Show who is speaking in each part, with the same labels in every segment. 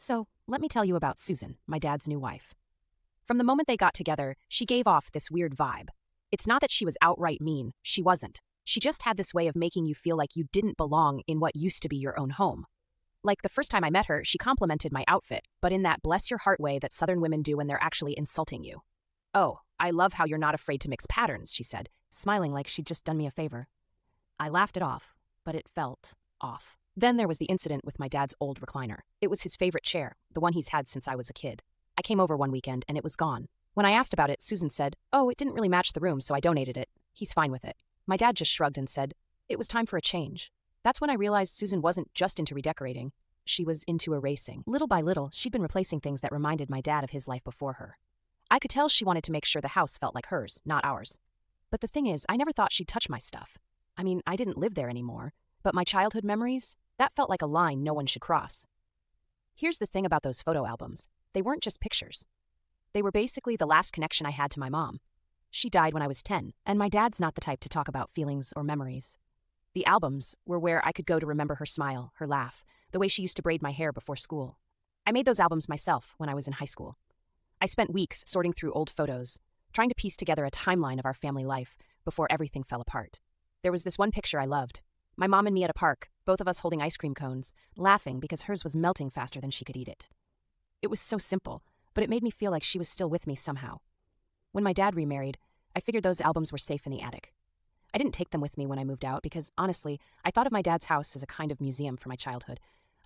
Speaker 1: So, let me tell you about Susan, my dad's new wife. From the moment they got together, she gave off this weird vibe. It's not that she was outright mean, she wasn't. She just had this way of making you feel like you didn't belong in what used to be your own home. Like the first time I met her, she complimented my outfit, but in that bless your heart way that Southern women do when they're actually insulting you. "Oh, I love how you're not afraid to mix patterns," she said, smiling like she'd just done me a favor. I laughed it off, but it felt off. Then there was the incident with my dad's old recliner. It was his favorite chair, the one he's had since I was a kid. I came over one weekend and it was gone. When I asked about it, Susan said, "Oh, it didn't really match the room, so I donated it. He's fine with it." My dad just shrugged and said, "It was time for a change." That's when I realized Susan wasn't just into redecorating. She was into erasing. Little by little, she'd been replacing things that reminded my dad of his life before her. I could tell she wanted to make sure the house felt like hers, not ours. But the thing is, I never thought she'd touch my stuff. I mean, I didn't live there anymore. But my childhood memories, that felt like a line no one should cross. Here's the thing about those photo albums. They weren't just pictures. They were basically the last connection I had to my mom. She died when I was 10, and my dad's not the type to talk about feelings or memories. The albums were where I could go to remember her smile, her laugh, the way she used to braid my hair before school. I made those albums myself when I was in high school. I spent weeks sorting through old photos, trying to piece together a timeline of our family life before everything fell apart. There was this one picture I loved. My mom and me at a park, both of us holding ice cream cones, laughing because hers was melting faster than she could eat it. It was so simple, but it made me feel like she was still with me somehow. When my dad remarried, I figured those albums were safe in the attic. I didn't take them with me when I moved out because, honestly, I thought of my dad's house as a kind of museum for my childhood,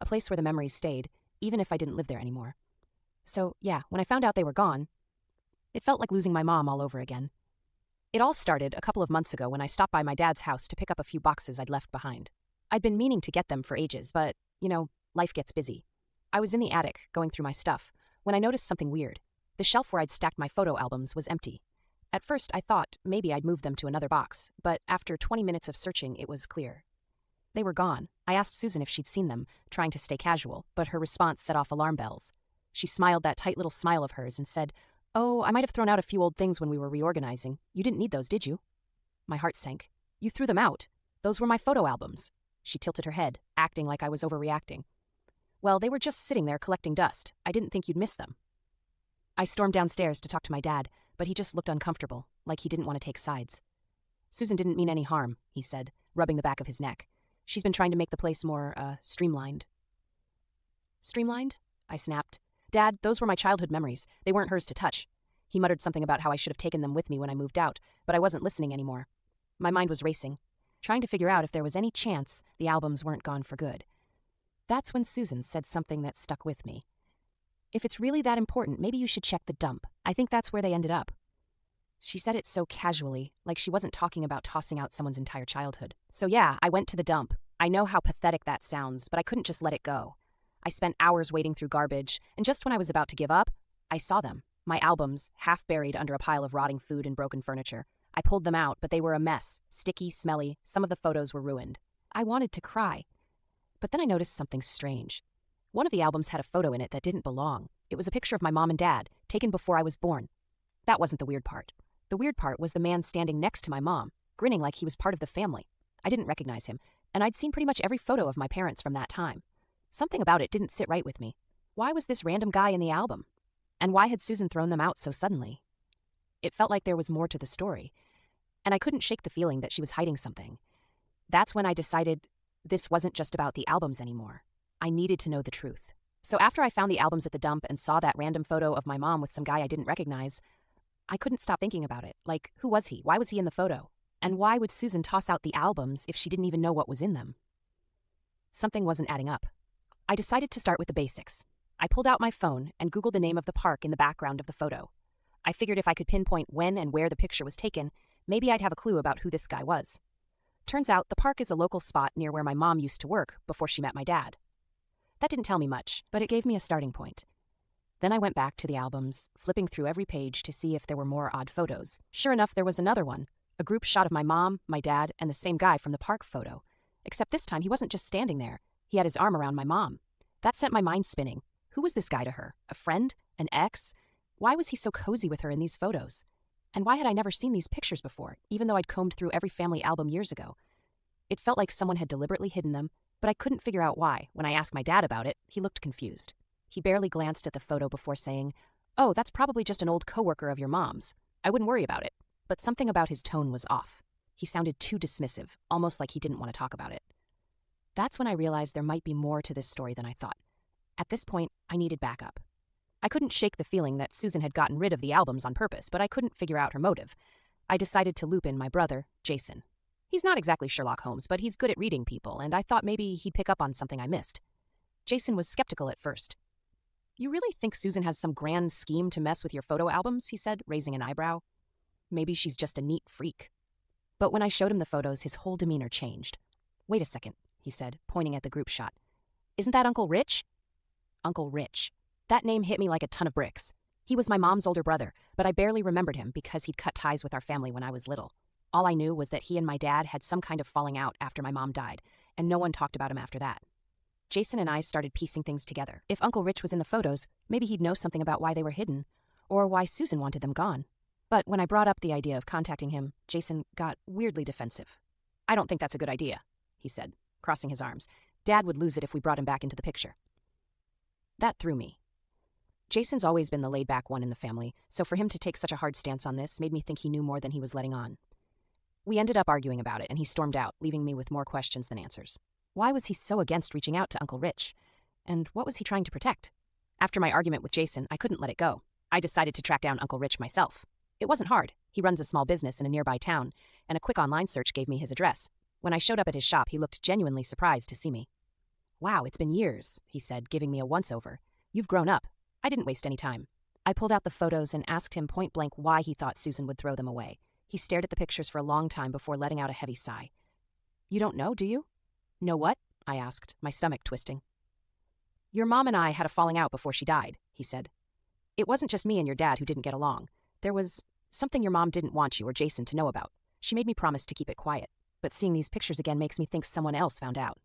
Speaker 1: a place where the memories stayed, even if I didn't live there anymore. So, yeah, when I found out they were gone, it felt like losing my mom all over again. It all started a couple of months ago when I stopped by my dad's house to pick up a few boxes I'd left behind. I'd been meaning to get them for ages, but, life gets busy. I was in the attic, going through my stuff, when I noticed something weird. The shelf where I'd stacked my photo albums was empty. At first, I thought maybe I'd moved them to another box, but after 20 minutes of searching, it was clear. They were gone. I asked Susan if she'd seen them, trying to stay casual, but her response set off alarm bells. She smiled that tight little smile of hers and said, "Oh, I might have thrown out a few old things when we were reorganizing. You didn't need those, did you?" My heart sank. "You threw them out. Those were my photo albums." She tilted her head, acting like I was overreacting. "Well, they were just sitting there collecting dust. I didn't think you'd miss them." I stormed downstairs to talk to my dad, but he just looked uncomfortable, like he didn't want to take sides. "Susan didn't mean any harm," he said, rubbing the back of his neck. "She's been trying to make the place more, streamlined." "Streamlined?" I snapped. "Dad, those were my childhood memories. They weren't hers to touch." He muttered something about how I should have taken them with me when I moved out, but I wasn't listening anymore. My mind was racing, trying to figure out if there was any chance the albums weren't gone for good. That's when Susan said something that stuck with me. "If it's really that important, maybe you should check the dump. I think that's where they ended up." She said it so casually, like she wasn't talking about tossing out someone's entire childhood. So yeah, I went to the dump. I know how pathetic that sounds, but I couldn't just let it go. I spent hours wading through garbage, and just when I was about to give up, I saw them. My albums, half buried under a pile of rotting food and broken furniture. I pulled them out, but they were a mess, sticky, smelly. Some of the photos were ruined. I wanted to cry. But then I noticed something strange. One of the albums had a photo in it that didn't belong. It was a picture of my mom and dad, taken before I was born. That wasn't the weird part. The weird part was the man standing next to my mom, grinning like he was part of the family. I didn't recognize him, and I'd seen pretty much every photo of my parents from that time. Something about it didn't sit right with me. Why was this random guy in the album? And why had Susan thrown them out so suddenly? It felt like there was more to the story, and I couldn't shake the feeling that she was hiding something. That's when I decided this wasn't just about the albums anymore. I needed to know the truth. So after I found the albums at the dump and saw that random photo of my mom with some guy I didn't recognize, I couldn't stop thinking about it. Like, who was he? Why was he in the photo? And why would Susan toss out the albums if she didn't even know what was in them? Something wasn't adding up. I decided to start with the basics. I pulled out my phone and Googled the name of the park in the background of the photo. I figured if I could pinpoint when and where the picture was taken, maybe I'd have a clue about who this guy was. Turns out the park is a local spot near where my mom used to work before she met my dad. That didn't tell me much, but it gave me a starting point. Then I went back to the albums, flipping through every page to see if there were more odd photos. Sure enough, there was another one, a group shot of my mom, my dad, and the same guy from the park photo. Except this time he wasn't just standing there. He had his arm around my mom. That sent my mind spinning. Who was this guy to her? A friend? An ex? Why was he so cozy with her in these photos? And why had I never seen these pictures before, even though I'd combed through every family album years ago? It felt like someone had deliberately hidden them, but I couldn't figure out why. When I asked my dad about it, he looked confused. He barely glanced at the photo before saying, "Oh, that's probably just an old coworker of your mom's. I wouldn't worry about it." But something about his tone was off. He sounded too dismissive, almost like he didn't want to talk about it. That's when I realized there might be more to this story than I thought. At this point, I needed backup. I couldn't shake the feeling that Susan had gotten rid of the albums on purpose, but I couldn't figure out her motive. I decided to loop in my brother, Jason. He's not exactly Sherlock Holmes, but he's good at reading people, and I thought maybe he'd pick up on something I missed. Jason was skeptical at first. "You really think Susan has some grand scheme to mess with your photo albums?" he said, raising an eyebrow. "Maybe she's just a neat freak." But when I showed him the photos, his whole demeanor changed. "Wait a second," he said, pointing at the group shot. "Isn't that Uncle Rich?" Uncle Rich. That name hit me like a ton of bricks. He was my mom's older brother, but I barely remembered him because he'd cut ties with our family when I was little. All I knew was that he and my dad had some kind of falling out after my mom died, and no one talked about him after that. Jason and I started piecing things together. If Uncle Rich was in the photos, maybe he'd know something about why they were hidden, or why Susan wanted them gone. But when I brought up the idea of contacting him, Jason got weirdly defensive. "I don't think that's a good idea," he said, crossing his arms. "Dad would lose it if we brought him back into the picture." That threw me. Jason's always been the laid-back one in the family, so for him to take such a hard stance on this made me think he knew more than he was letting on. We ended up arguing about it, and he stormed out, leaving me with more questions than answers. Why was he so against reaching out to Uncle Rich? And what was he trying to protect? After my argument with Jason, I couldn't let it go. I decided to track down Uncle Rich myself. It wasn't hard. He runs a small business in a nearby town, and a quick online search gave me his address. When I showed up at his shop, he looked genuinely surprised to see me. "Wow, it's been years," he said, giving me a once-over. "You've grown up." I didn't waste any time. I pulled out the photos and asked him point-blank why he thought Susan would throw them away. He stared at the pictures for a long time before letting out a heavy sigh. "You don't know, do you?" "Know what?" I asked, my stomach twisting. "Your mom and I had a falling out before she died," he said. "It wasn't just me and your dad who didn't get along. There was something your mom didn't want you or Jason to know about. She made me promise to keep it quiet, but seeing these pictures again makes me think someone else found out."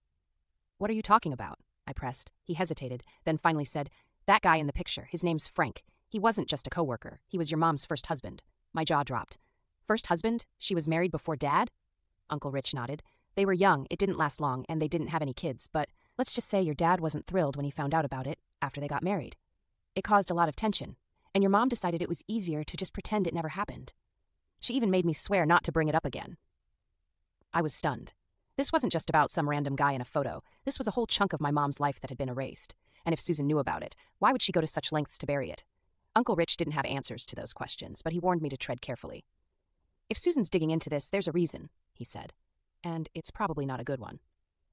Speaker 1: "What are you talking about?" I pressed. He hesitated, then finally said, "That guy in the picture, his name's Frank. He wasn't just a coworker. He was your mom's first husband." My jaw dropped. "First husband? She was married before Dad?" Uncle Rich nodded. "They were young, it didn't last long, and they didn't have any kids, but let's just say your dad wasn't thrilled when he found out about it after they got married. It caused a lot of tension, and your mom decided it was easier to just pretend it never happened. She even made me swear not to bring it up again." I was stunned. This wasn't just about some random guy in a photo. This was a whole chunk of my mom's life that had been erased. And if Susan knew about it, why would she go to such lengths to bury it? Uncle Rich didn't have answers to those questions, but he warned me to tread carefully. "If Susan's digging into this, there's a reason," he said. "And it's probably not a good one."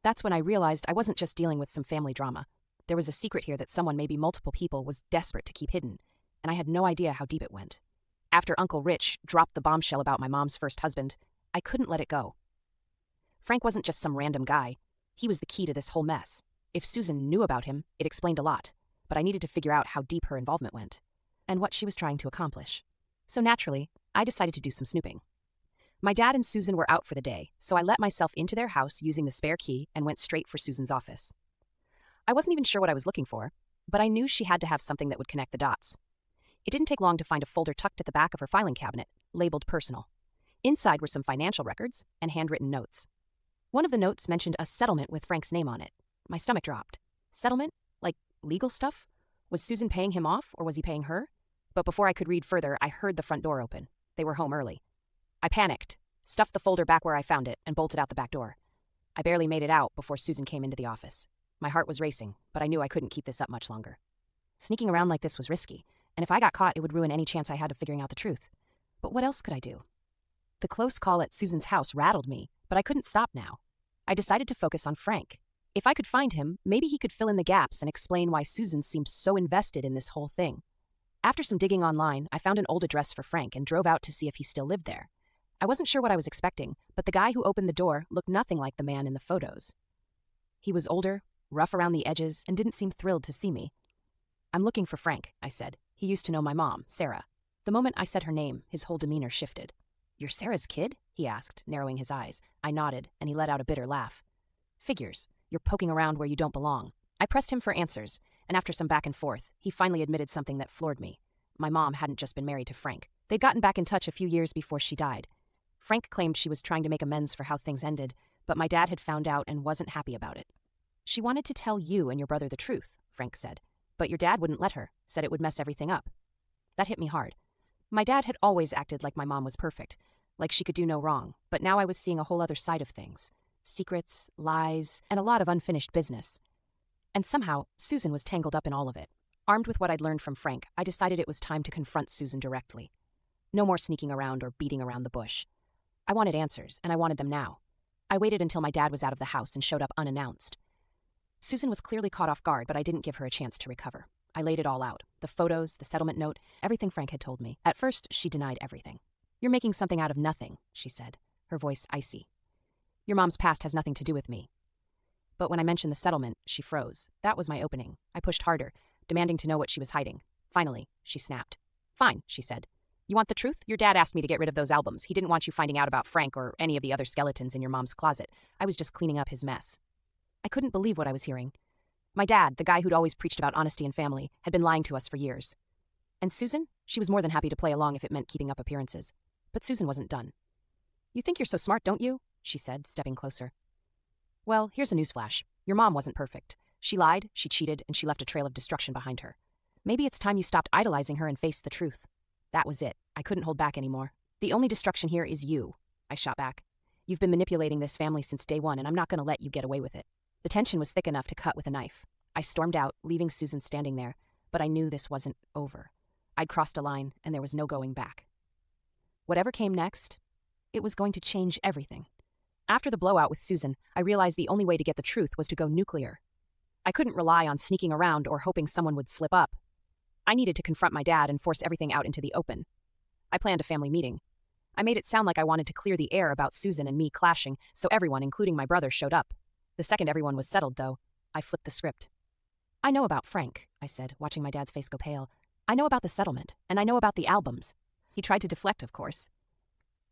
Speaker 1: That's when I realized I wasn't just dealing with some family drama. There was a secret here that someone, maybe multiple people, was desperate to keep hidden, and I had no idea how deep it went. After Uncle Rich dropped the bombshell about my mom's first husband, I couldn't let it go. Frank wasn't just some random guy. He was the key to this whole mess. If Susan knew about him, it explained a lot, but I needed to figure out how deep her involvement went, and what she was trying to accomplish. So naturally, I decided to do some snooping. My dad and Susan were out for the day, so I let myself into their house using the spare key and went straight for Susan's office. I wasn't even sure what I was looking for, but I knew she had to have something that would connect the dots. It didn't take long to find a folder tucked at the back of her filing cabinet, labeled personal. Inside were some financial records and handwritten notes. One of the notes mentioned a settlement with Frank's name on it. My stomach dropped. Settlement? Like legal stuff? Was Susan paying him off, or was he paying her? But before I could read further, I heard the front door open. They were home early. I panicked, stuffed the folder back where I found it, and bolted out the back door. I barely made it out before Susan came into the office. My heart was racing, but I knew I couldn't keep this up much longer. Sneaking around like this was risky, and if I got caught, it would ruin any chance I had of figuring out the truth. But what else could I do? The close call at Susan's house rattled me, but I couldn't stop now. I decided to focus on Frank. If I could find him, maybe he could fill in the gaps and explain why Susan seemed so invested in this whole thing. After some digging online, I found an old address for Frank and drove out to see if he still lived there. I wasn't sure what I was expecting, but the guy who opened the door looked nothing like the man in the photos. He was older, rough around the edges, and didn't seem thrilled to see me. "I'm looking for Frank," I said. He used to know my mom, Sarah. The moment I said her name, his whole demeanor shifted. "You're Sarah's kid?" he asked, narrowing his eyes. I nodded, and he let out a bitter laugh. "Figures. You're poking around where you don't belong." I pressed him for answers, and after some back and forth, he finally admitted something that floored me. My mom hadn't just been married to Frank. They'd gotten back in touch a few years before she died. Frank claimed she was trying to make amends for how things ended, but my dad had found out and wasn't happy about it. "She wanted to tell you and your brother the truth," Frank said. But your dad wouldn't let her, said it would mess everything up. That hit me hard. My dad had always acted like my mom was perfect, like she could do no wrong, but now I was seeing a whole other side of things. Secrets, lies, and a lot of unfinished business. And somehow, Susan was tangled up in all of it. Armed with what I'd learned from Frank, I decided it was time to confront Susan directly. No more sneaking around or beating around the bush. I wanted answers, and I wanted them now. I waited until my dad was out of the house and showed up unannounced. Susan was clearly caught off guard, but I didn't give her a chance to recover. I laid it all out. The photos, the settlement note, everything Frank had told me. At first, she denied everything. You're making something out of nothing, she said, her voice icy. Your mom's past has nothing to do with me. But when I mentioned the settlement, she froze. That was my opening. I pushed harder, demanding to know what she was hiding. Finally, she snapped. Fine, she said. You want the truth? Your dad asked me to get rid of those albums. He didn't want you finding out about Frank or any of the other skeletons in your mom's closet. I was just cleaning up his mess. I couldn't believe what I was hearing. My dad, the guy who'd always preached about honesty and family, had been lying to us for years. And Susan? She was more than happy to play along if it meant keeping up appearances. But Susan wasn't done. You think you're so smart, don't you? She said, stepping closer. Well, here's a newsflash. Your mom wasn't perfect. She lied, she cheated, and she left a trail of destruction behind her. Maybe it's time you stopped idolizing her and faced the truth. That was it. I couldn't hold back anymore. The only destruction here is you, I shot back. You've been manipulating this family since day one, and I'm not going to let you get away with it. The tension was thick enough to cut with a knife. I stormed out, leaving Susan standing there, but I knew this wasn't over. I'd crossed a line, and there was no going back. Whatever came next, it was going to change everything. After the blowout with Susan, I realized the only way to get the truth was to go nuclear. I couldn't rely on sneaking around or hoping someone would slip up. I needed to confront my dad and force everything out into the open. I planned a family meeting. I made it sound like I wanted to clear the air about Susan and me clashing, so everyone, including my brother, showed up. The second everyone was settled, though, I flipped the script. I know about Frank, I said, watching my dad's face go pale. I know about the settlement, and I know about the albums. He tried to deflect, of course.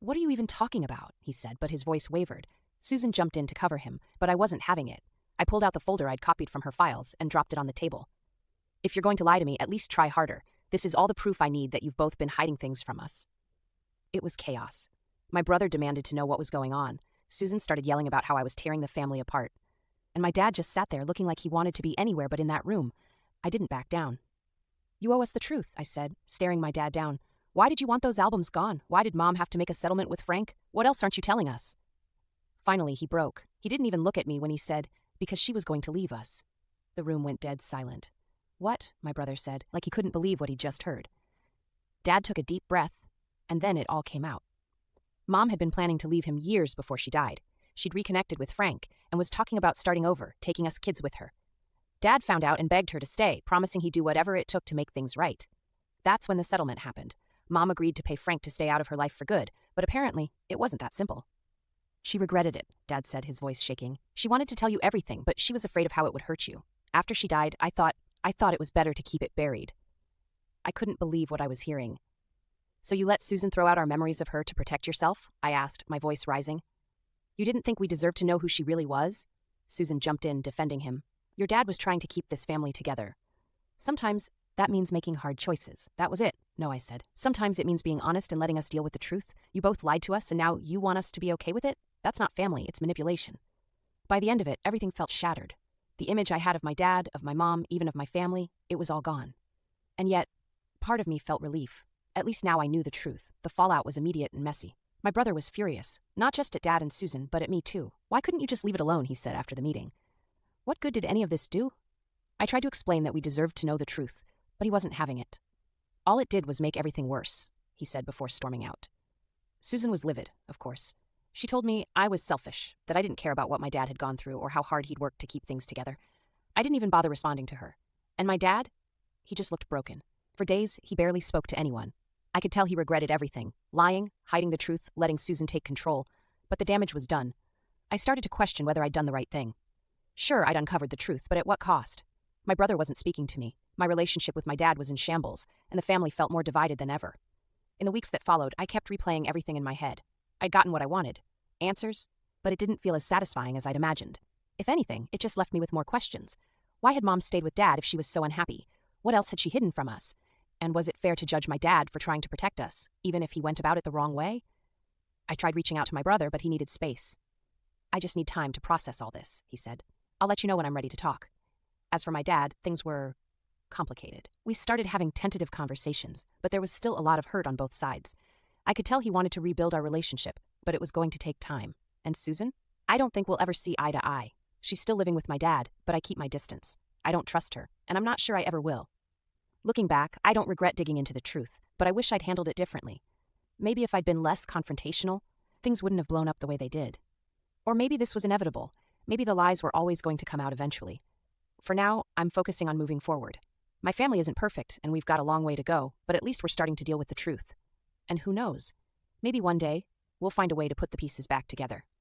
Speaker 1: What are you even talking about? He said, but his voice wavered. Susan jumped in to cover him, but I wasn't having it. I pulled out the folder I'd copied from her files and dropped it on the table. If you're going to lie to me, at least try harder. This is all the proof I need that you've both been hiding things from us. It was chaos. My brother demanded to know what was going on. Susan started yelling about how I was tearing the family apart. And my dad just sat there looking like he wanted to be anywhere but in that room. I didn't back down. You owe us the truth, I said, staring my dad down. Why did you want those albums gone? Why did Mom have to make a settlement with Frank? What else aren't you telling us? Finally, he broke. He didn't even look at me when he said, because she was going to leave us. The room went dead silent. What? My brother said, like he couldn't believe what he'd just heard. Dad took a deep breath, and then it all came out. Mom had been planning to leave him years before she died. She'd reconnected with Frank and was talking about starting over, taking us kids with her. Dad found out and begged her to stay, promising he'd do whatever it took to make things right. That's when the settlement happened. Mom agreed to pay Frank to stay out of her life for good, but apparently it wasn't that simple. She regretted it, Dad said, his voice shaking. She wanted to tell you everything, but she was afraid of how it would hurt you. After she died, I thought it was better to keep it buried. I couldn't believe what I was hearing. So you let Susan throw out our memories of her to protect yourself? I asked, my voice rising. You didn't think we deserved to know who she really was? Susan jumped in, defending him. Your dad was trying to keep this family together. Sometimes that means making hard choices. That was it. No, I said. Sometimes it means being honest and letting us deal with the truth. You both lied to us, and now you want us to be okay with it? That's not family, it's manipulation. By the end of it, everything felt shattered. The image I had of my dad, of my mom, even of my family, it was all gone. And yet, part of me felt relief. At least now I knew the truth. The fallout was immediate and messy. My brother was furious, not just at Dad and Susan, but at me too. Why couldn't you just leave it alone, he said after the meeting. What good did any of this do? I tried to explain that we deserved to know the truth, but he wasn't having it. All it did was make everything worse, he said before storming out. Susan was livid, of course. She told me I was selfish, that I didn't care about what my dad had gone through or how hard he'd worked to keep things together. I didn't even bother responding to her. And my dad? He just looked broken. For days, he barely spoke to anyone. I could tell he regretted everything, lying, hiding the truth, letting Susan take control. But the damage was done. I started to question whether I'd done the right thing. Sure, I'd uncovered the truth, but at what cost? My brother wasn't speaking to me. My relationship with my dad was in shambles, and the family felt more divided than ever. In the weeks that followed, I kept replaying everything in my head. I'd gotten what I wanted. Answers, but it didn't feel as satisfying as I'd imagined. If anything, it just left me with more questions. Why had Mom stayed with Dad if she was so unhappy? What else had she hidden from us? And was it fair to judge my dad for trying to protect us, even if he went about it the wrong way? I tried reaching out to my brother, but he needed space. I just need time to process all this, he said. I'll let you know when I'm ready to talk. As for my dad, things were complicated. We started having tentative conversations, but there was still a lot of hurt on both sides. I could tell he wanted to rebuild our relationship, but it was going to take time. And Susan? I don't think we'll ever see eye to eye. She's still living with my dad, but I keep my distance. I don't trust her, and I'm not sure I ever will. Looking back, I don't regret digging into the truth, but I wish I'd handled it differently. Maybe if I'd been less confrontational, things wouldn't have blown up the way they did. Or maybe this was inevitable. Maybe the lies were always going to come out eventually. For now, I'm focusing on moving forward. My family isn't perfect, and we've got a long way to go, but at least we're starting to deal with the truth. And who knows? Maybe one day, we'll find a way to put the pieces back together.